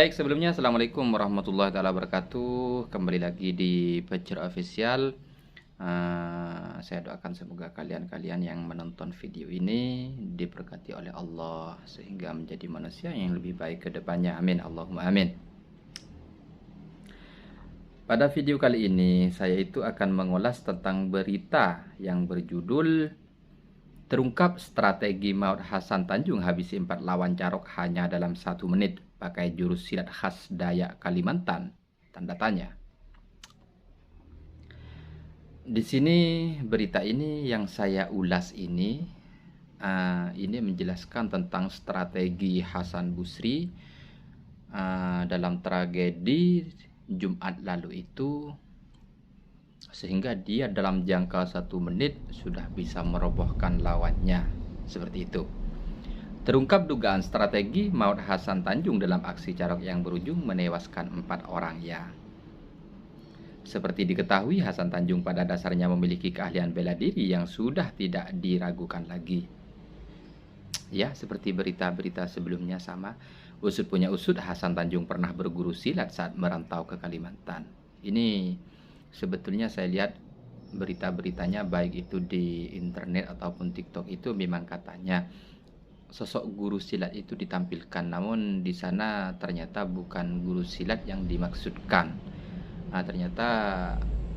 Baik, sebelumnya Assalamualaikum warahmatullahi taala wabarakatuh. Kembali lagi di Pecur Official. Saya doakan semoga kalian-kalian yang menonton video ini diberkati oleh Allah sehingga menjadi manusia yang lebih baik ke depannya. Amin. Allahumma amin. Pada video kali ini saya itu akan mengulas tentang berita yang berjudul terungkap strategi maut Hasan Tanjung habisi 4 lawan Carok hanya dalam 1 menit pakai jurus silat khas Dayak Kalimantan. Tanda tanya. Di sini berita ini yang saya ulas ini menjelaskan tentang strategi Hasan Busri dalam tragedi Jumat lalu itu, sehingga dia dalam jangka 1 menit sudah bisa merobohkan lawannya. Seperti itu. Terungkap dugaan strategi maut Hasan Tanjung dalam aksi Carok yang berujung menewaskan 4 orang ya. Seperti diketahui, Hasan Tanjung pada dasarnya memiliki keahlian bela diri yang sudah tidak diragukan lagi. Ya, seperti berita-berita sebelumnya sama. Usut punya usut, Hasan Tanjung pernah berguru silat saat merantau ke Kalimantan. Ini sebetulnya saya lihat berita-beritanya baik itu di internet ataupun TikTok itu memang katanya sosok guru silat itu ditampilkan, namun di sana ternyata bukan guru silat yang dimaksudkan. Ternyata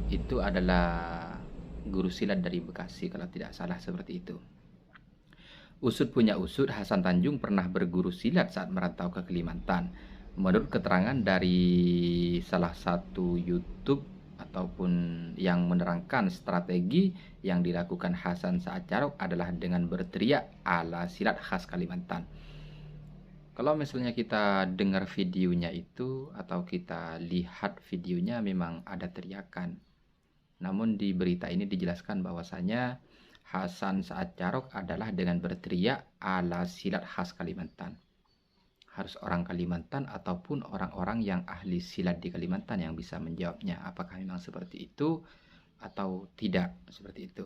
itu adalah guru silat dari Bekasi kalau tidak salah, seperti itu. Usut punya usut, Hasan Tanjung pernah berguru silat saat merantau ke Kalimantan. Menurut keterangan dari salah satu YouTube ataupun yang menerangkan strategi yang dilakukan Hasan saat Carok adalah dengan berteriak ala silat khas Kalimantan. Kalau misalnya kita dengar videonya itu atau kita lihat videonya memang ada teriakan. Namun di berita ini dijelaskan bahwasanya Hasan saat Carok adalah dengan berteriak ala silat khas Kalimantan. Harus orang Kalimantan ataupun orang-orang yang ahli silat di Kalimantan yang bisa menjawabnya. Apakah memang seperti itu atau tidak seperti itu.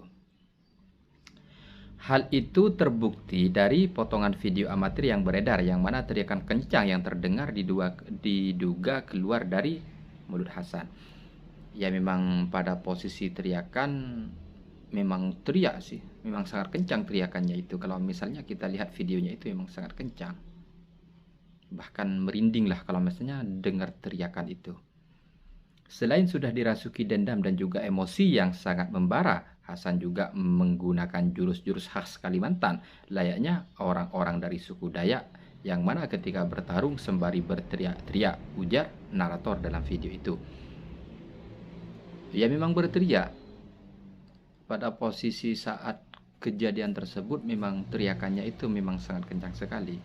Hal itu terbukti dari potongan video amatir yang beredar, yang mana teriakan kencang yang terdengar diduga keluar dari mulut Hasan. Ya memang pada posisi teriakan memang teriak sih, memang sangat kencang teriakannya itu. Kalau misalnya kita lihat videonya itu memang sangat kencang. Bahkan merinding lah kalau misalnya dengar teriakan itu. Selain sudah dirasuki dendam dan juga emosi yang sangat membara, Hasan juga menggunakan jurus-jurus khas Kalimantan, layaknya orang-orang dari suku Dayak, yang mana ketika bertarung sembari berteriak-teriak, ujar narator dalam video itu. Ia memang berteriak. Pada posisi saat kejadian tersebut memang teriakannya itu memang sangat kencang sekali.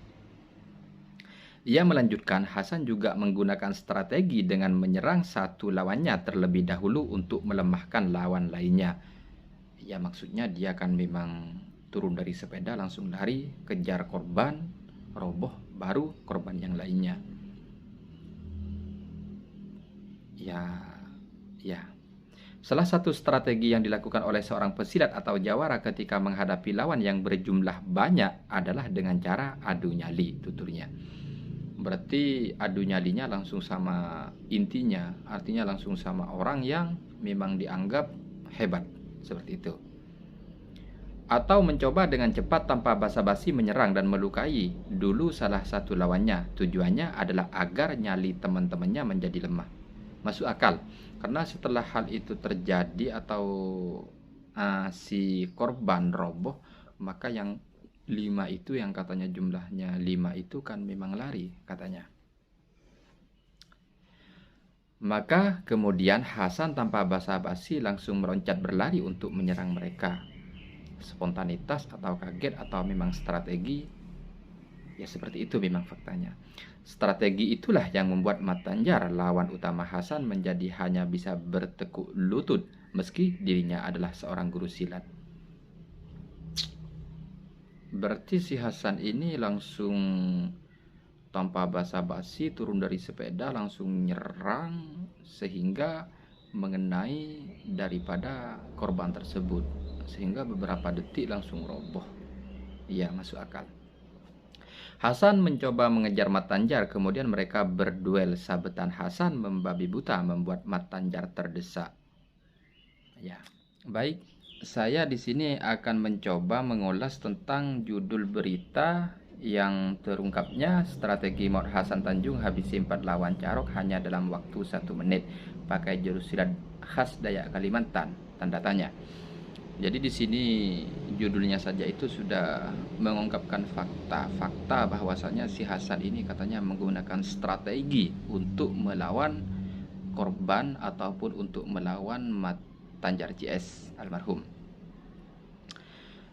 Ia melanjutkan, Hasan juga menggunakan strategi dengan menyerang satu lawannya terlebih dahulu untuk melemahkan lawan lainnya. Ya maksudnya dia kan memang turun dari sepeda langsung lari, kejar korban, roboh, baru korban yang lainnya. Ya. Salah satu strategi yang dilakukan oleh seorang pesilat atau jawara ketika menghadapi lawan yang berjumlah banyak adalah dengan cara adu nyali, tuturnya. Berarti adu nyalinya langsung sama intinya, artinya langsung sama orang yang memang dianggap hebat, seperti itu. Atau mencoba dengan cepat tanpa basa-basi menyerang dan melukai dulu salah satu lawannya. Tujuannya adalah agar nyali teman-temannya menjadi lemah. Masuk akal, karena setelah hal itu terjadi atau si korban roboh, maka yang 5 itu yang katanya jumlahnya 5 itu kan memang lari katanya. Maka kemudian Hasan tanpa basa-basi langsung meloncat berlari untuk menyerang mereka. Spontanitas atau kaget atau memang strategi, ya seperti itu memang faktanya. Strategi itulah yang membuat Matanjar, lawan utama Hasan, menjadi hanya bisa bertekuk lutut meski dirinya adalah seorang guru silat. Berarti si Hasan ini langsung tanpa basa-basi turun dari sepeda langsung nyerang sehingga mengenai daripada korban tersebut, sehingga beberapa detik langsung roboh. Iya, masuk akal. Hasan mencoba mengejar Mat Tanjar, kemudian mereka berduel. Sabetan Hasan membabi buta membuat Mat Tanjar terdesak. Ya, baik. Saya di sini akan mencoba mengulas tentang judul berita yang terungkapnya strategi Maud Hasan Tanjung habisi 4 lawan Carok hanya dalam waktu 1 menit pakai jurus silat khas Dayak Kalimantan, tanda tanya. Jadi di sini judulnya saja itu sudah mengungkapkan fakta bahwasanya si Hasan ini katanya menggunakan strategi untuk melawan korban ataupun untuk melawan Mat Tanjar CS almarhum.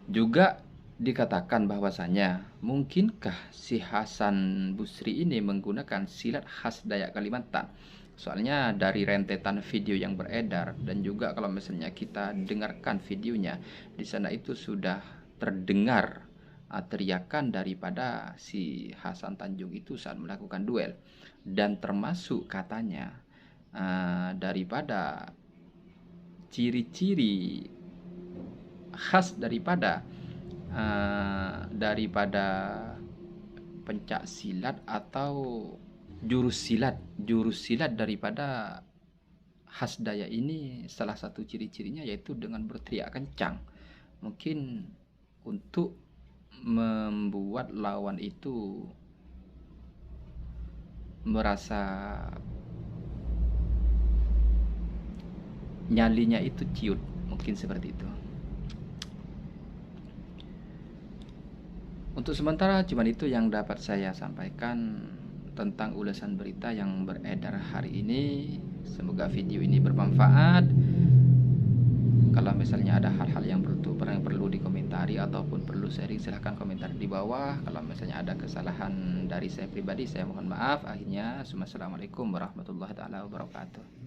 Juga dikatakan bahwasanya mungkinkah si Hasan Busri ini menggunakan silat khas Dayak Kalimantan. Soalnya dari rentetan video yang beredar dan juga kalau misalnya kita dengarkan videonya, di sana itu sudah terdengar teriakan daripada si Hasan Tanjung itu saat melakukan duel, dan termasuk katanya daripada ciri-ciri khas daripada pencak silat atau jurus silat daripada khas Dayak ini, salah satu ciri-cirinya yaitu dengan berteriak kencang, mungkin untuk membuat lawan itu merasa nyalinya itu ciut, mungkin seperti itu. Untuk sementara cuman itu yang dapat saya sampaikan tentang ulasan berita yang beredar hari ini. Semoga video ini bermanfaat. Kalau misalnya ada hal-hal yang perlu dikomentari ataupun perlu sharing, silahkan komentar di bawah. Kalau misalnya ada kesalahan dari saya pribadi, saya mohon maaf. Akhirnya, assalamualaikum warahmatullahi wabarakatuh.